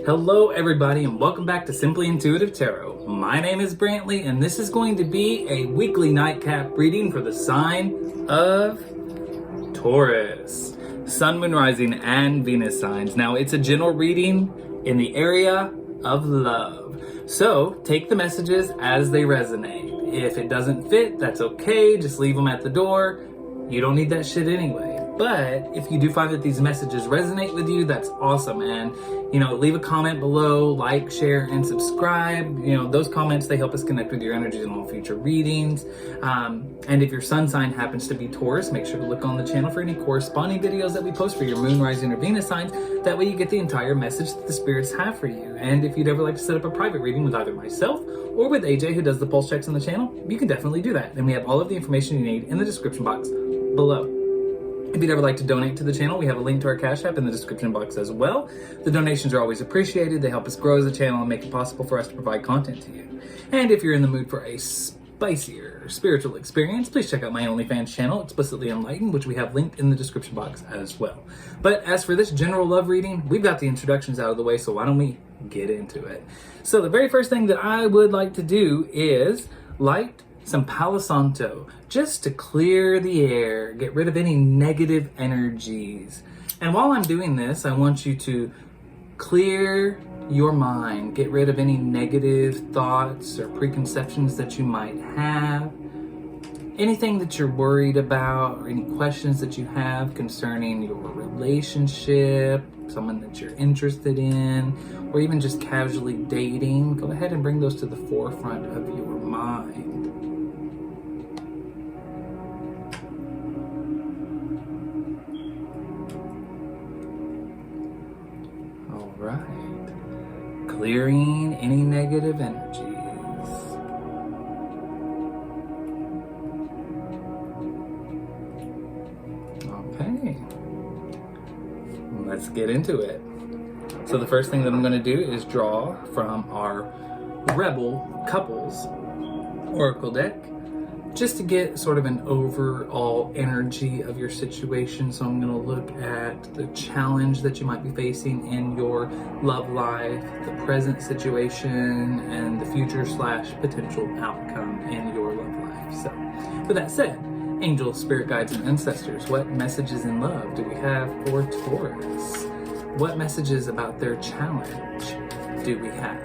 Hello everybody and welcome back to Simply Intuitive Tarot. My name is Brantley and this is going to be a weekly nightcap reading for the sign of Taurus. Sun, Moon, Rising, and Venus signs. Now it's a general reading in the area of love. So take the messages as they resonate. If it doesn't fit, that's okay. Just leave them at the door. You don't need that shit anyway. But if you do find that these messages resonate with you, that's awesome. And, leave a comment below, like, share, and subscribe. Those comments, they help us connect with your energies in all future readings. And if your sun sign happens to be Taurus, make sure to look on the channel for any corresponding videos that we post for your moon, rising, or Venus signs. That way you get the entire message that the spirits have for you. And if you'd ever like to set up a private reading with either myself or with AJ, who does the pulse checks on the channel, you can definitely do that. And we have all of the information you need in the description box below. If you'd ever like to donate to the channel, we have a link to our Cash App in the description box as well. The donations are always appreciated. They help us grow as a channel and make it possible for us to provide content to you. And if you're in the mood for a spicier spiritual experience, please check out my OnlyFans channel, Explicitly Enlightened, which we have linked in the description box as well. But as for this general love reading, we've got the introductions out of the way, so why don't we get into it? So the very first thing that I would like to do is light some Palo Santo, just to clear the air, get rid of any negative energies. And while I'm doing this, I want you to clear your mind, get rid of any negative thoughts or preconceptions that you might have, anything that you're worried about, or any questions that you have concerning your relationship, someone that you're interested in, or even just casually dating. Go ahead and bring those to the forefront of your mind. Right. Clearing any negative energies. Okay. Let's get into it. So the first thing that I'm going to do is draw from our Rebel Couples Oracle deck, just to get sort of an overall energy of your situation. So I'm going to look at the challenge that you might be facing in your love life, the present situation, and the future / potential outcome in your love life. So with that said, angels, spirit guides, and ancestors, what messages in love do we have for Taurus? What messages about their challenge do we have?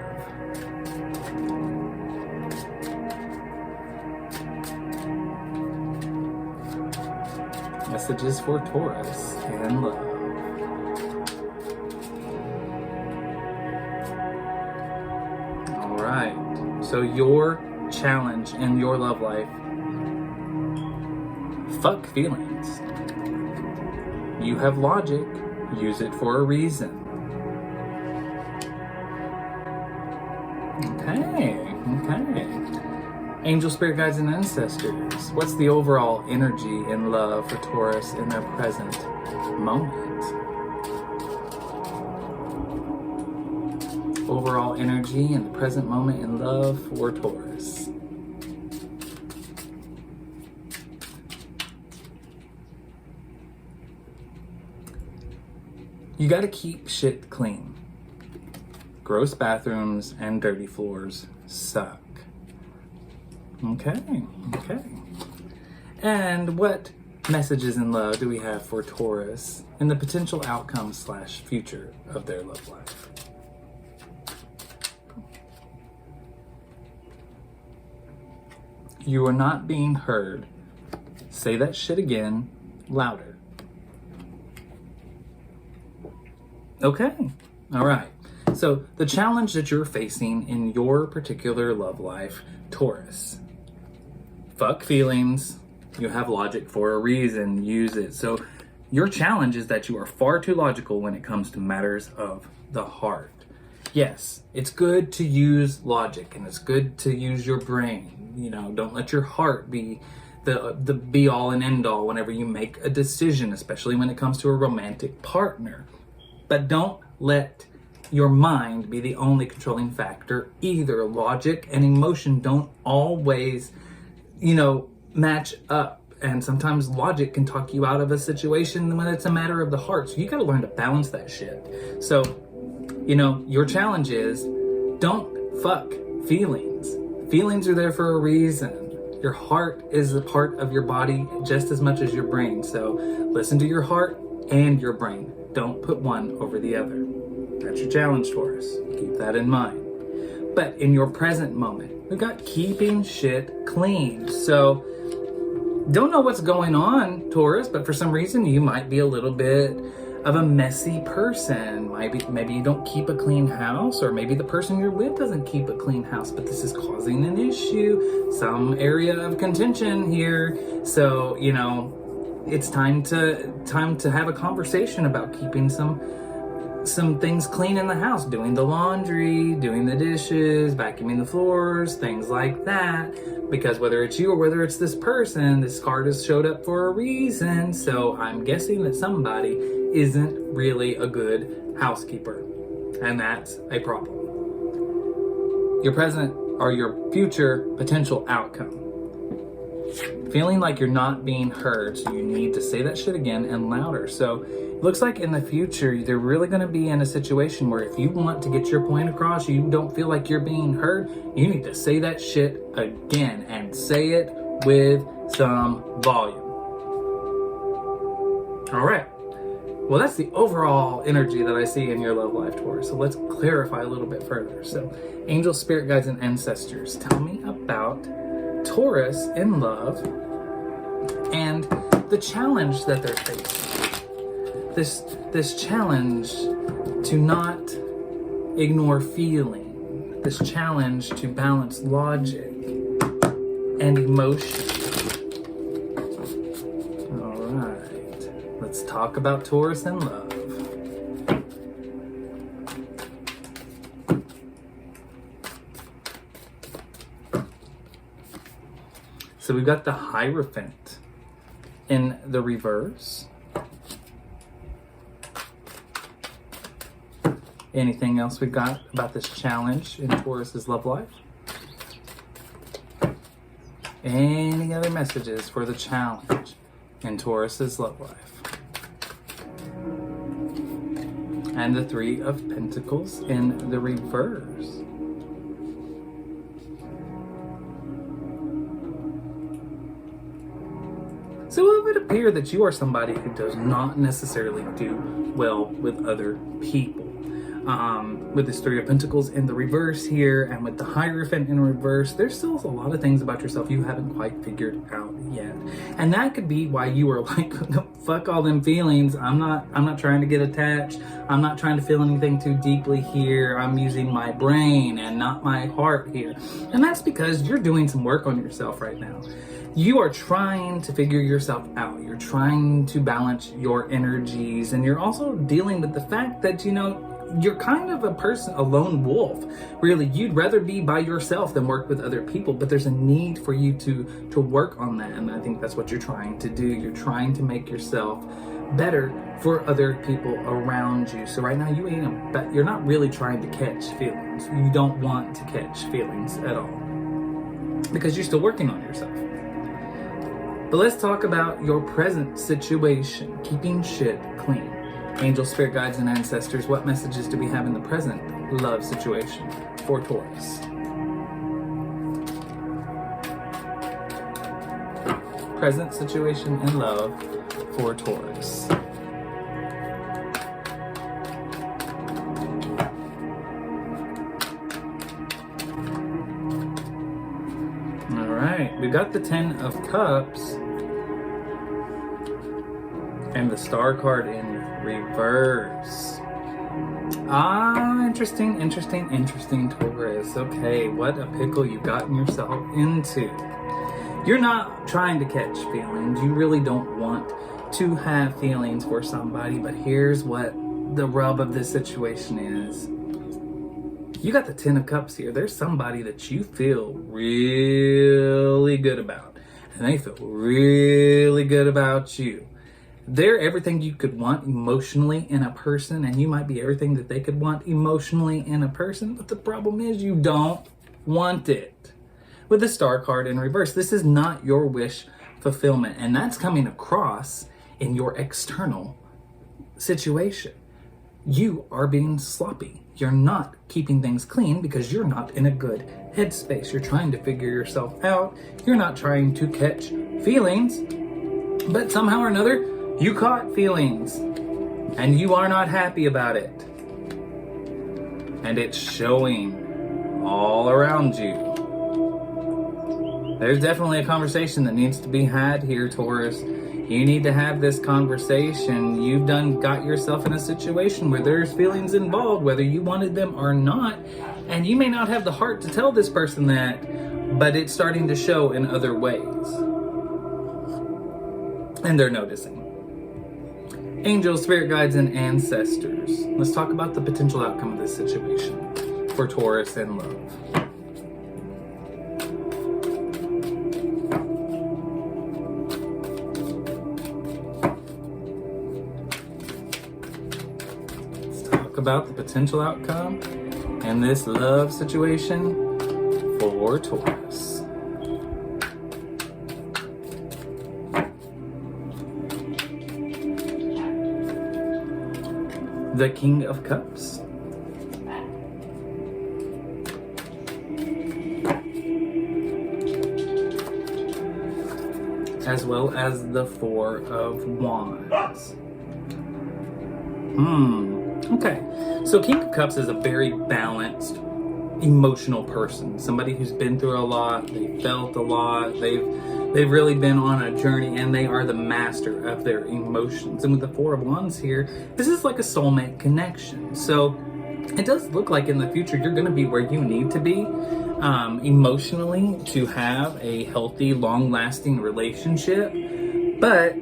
Messages for Taurus and love. All right. So your challenge in your love life. Fuck feelings. You have logic. Use it for a reason. Okay. Angel, spirit guides, and ancestors. What's the overall energy in love for Taurus in their present moment? Overall energy in the present moment in love for Taurus. You gotta keep shit clean. Gross bathrooms and dirty floors suck. Okay. And what messages in love do we have for Taurus in the potential outcome / future of their love life? You are not being heard. Say that shit again, louder. Okay, all right. So the challenge that you're facing in your particular love life, Taurus. Fuck feelings. You have logic for a reason. Use it. So your challenge is that you are far too logical when it comes to matters of the heart. Yes, it's good to use logic and it's good to use your brain. Don't let your heart be the be all and end all whenever you make a decision, especially when it comes to a romantic partner. But don't let your mind be the only controlling factor either. Logic and emotion don't always, match up. And sometimes logic can talk you out of a situation when it's a matter of the heart. So you got to learn to balance that shit. So you know, your challenge is don't fuck feelings. Feelings are there for a reason. Your heart is a part of your body just as much as your brain. So listen to your heart and your brain. Don't put one over the other. That's your challenge, Taurus. Keep that in mind. But in your present moment, we've got keeping shit clean. So don't know what's going on, Taurus, but for some reason you might be a little bit of a messy person. Maybe you don't keep a clean house, or maybe the person you're with doesn't keep a clean house, but this is causing an issue, some area of contention here. So, you know, it's time to have a conversation about keeping some things clean in the house, doing the laundry, doing the dishes, vacuuming the floors, things like that. Because whether it's you or whether it's this person, this card has showed up for a reason. So I'm guessing that somebody isn't really a good housekeeper, and that's a problem. Your present or your future potential outcome. Feeling like you're not being heard, so you need to say that shit again and louder. So it looks like in the future, you're really going to be in a situation where if you want to get your point across, you don't feel like you're being heard, you need to say that shit again, and say it with some volume. All right. Well, that's the overall energy that I see in your love life, Taurus. So let's clarify a little bit further. So angels, spirit guides, and ancestors, tell me about Taurus in love and the challenge that they're facing. This challenge to not ignore feeling. This challenge to balance logic and emotion. All right. Let's talk about Taurus in love. So we've got the Hierophant in the reverse. Anything else we've got about this challenge in Taurus's love life? Any other messages for the challenge in Taurus's love life? And the Three of Pentacles in the reverse. So it would appear that you are somebody who does not necessarily do well with other people. With this Three of Pentacles in the reverse here, and with the Hierophant in reverse, there's still a lot of things about yourself you haven't quite figured out yet. And that could be why you are like, fuck all them feelings. I'm not trying to get attached. I'm not trying to feel anything too deeply here. I'm using my brain and not my heart here. And that's because you're doing some work on yourself right now. You are trying to figure yourself out. You're trying to balance your energies, and you're also dealing with the fact that, you know, you're kind of a person, a lone wolf. Really, you'd rather be by yourself than work with other people, but there's a need for you to work on that, and I think that's what you're trying to do. You're trying to make yourself better for other people around you. So right now you're not really trying to catch feelings. You don't want to catch feelings at all because you're still working on yourself. But let's talk about your present situation, keeping shit clean. Angel, spirit guides, and ancestors, what messages do we have in the present love situation for Taurus? Present situation in love for Taurus. All right, we got the Ten of Cups and the Star card in reverse. Interesting, Taurus. Okay, what a pickle you've gotten yourself into. You're not trying to catch feelings. You really don't want to have feelings for somebody, but here's what the rub of this situation is. You got the Ten of Cups here. There's somebody that you feel really good about, and they feel really good about you. They're everything you could want emotionally in a person, and you might be everything that they could want emotionally in a person, but the problem is you don't want it. With the Star card in reverse, this is not your wish fulfillment, and that's coming across in your external situation. you are being sloppy. You're not keeping things clean because you're not in a good headspace. You're trying to figure yourself out. You're not trying to catch feelings, but somehow or another, you caught feelings and you are not happy about it. And it's showing all around you. There's definitely a conversation that needs to be had here, Taurus. You need to have this conversation. You've got yourself in a situation where there's feelings involved, whether you wanted them or not. And you may not have the heart to tell this person that, but it's starting to show in other ways. And they're noticing. Angels, spirit guides, and ancestors. Let's talk about the potential outcome of this situation for Taurus and love. About the potential outcome in this love situation for Taurus. The King of Cups. As well as the Four of Wands. Okay, so King of Cups is a very balanced, emotional person. Somebody who's been through a lot, they felt a lot, they've really been on a journey, and they are the master of their emotions. And with the Four of Wands here, this is like a soulmate connection. So it does look like in the future you're going to be where you need to be emotionally to have a healthy, long-lasting relationship, but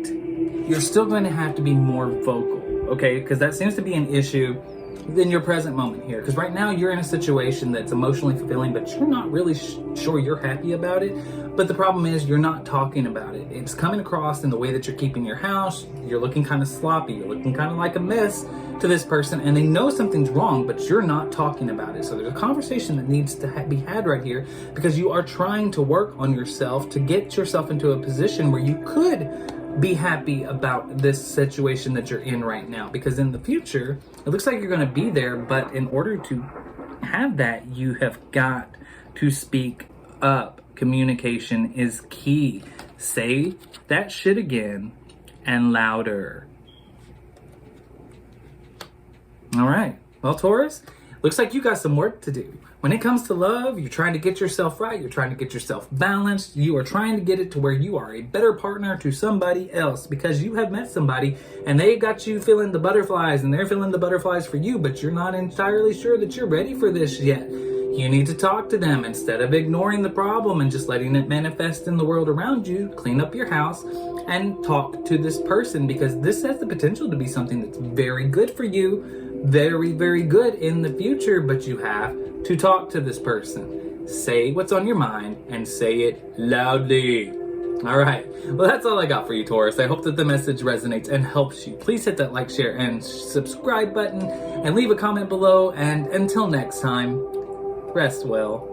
you're still going to have to be more vocal. Okay, because that seems to be an issue in your present moment here. Because right now you're in a situation that's emotionally fulfilling, but you're not really sure you're happy about it. But the problem is you're not talking about it. It's coming across in the way that you're keeping your house. You're looking kind of sloppy. You're looking kind of like a mess to this person, and they know something's wrong, but you're not talking about it. So there's a conversation that needs to be had right here, because you are trying to work on yourself to get yourself into a position where you could be happy about this situation that you're in right now. Because in the future, it looks like you're going to be there, but in order to have that, you have got to speak up. Communication is key. Say that shit again and louder. All right. Well, Taurus, looks like you got some work to do. When it comes to love, you're trying to get yourself right. You're trying to get yourself balanced. You are trying to get it to where you are a better partner to somebody else, because you have met somebody and they got you feeling the butterflies and they're feeling the butterflies for you, but you're not entirely sure that you're ready for this yet. You need to talk to them instead of ignoring the problem and just letting it manifest in the world around you. Clean up your house and talk to this person, because this has the potential to be something that's very good for you. Very, very good in the future, but you have to talk to this person. Say what's on your mind and say it loudly. All right. Well, that's all I got for you, Taurus. I hope that the message resonates and helps you. Please hit that like, share, and subscribe button and leave a comment below. And until next time, rest well.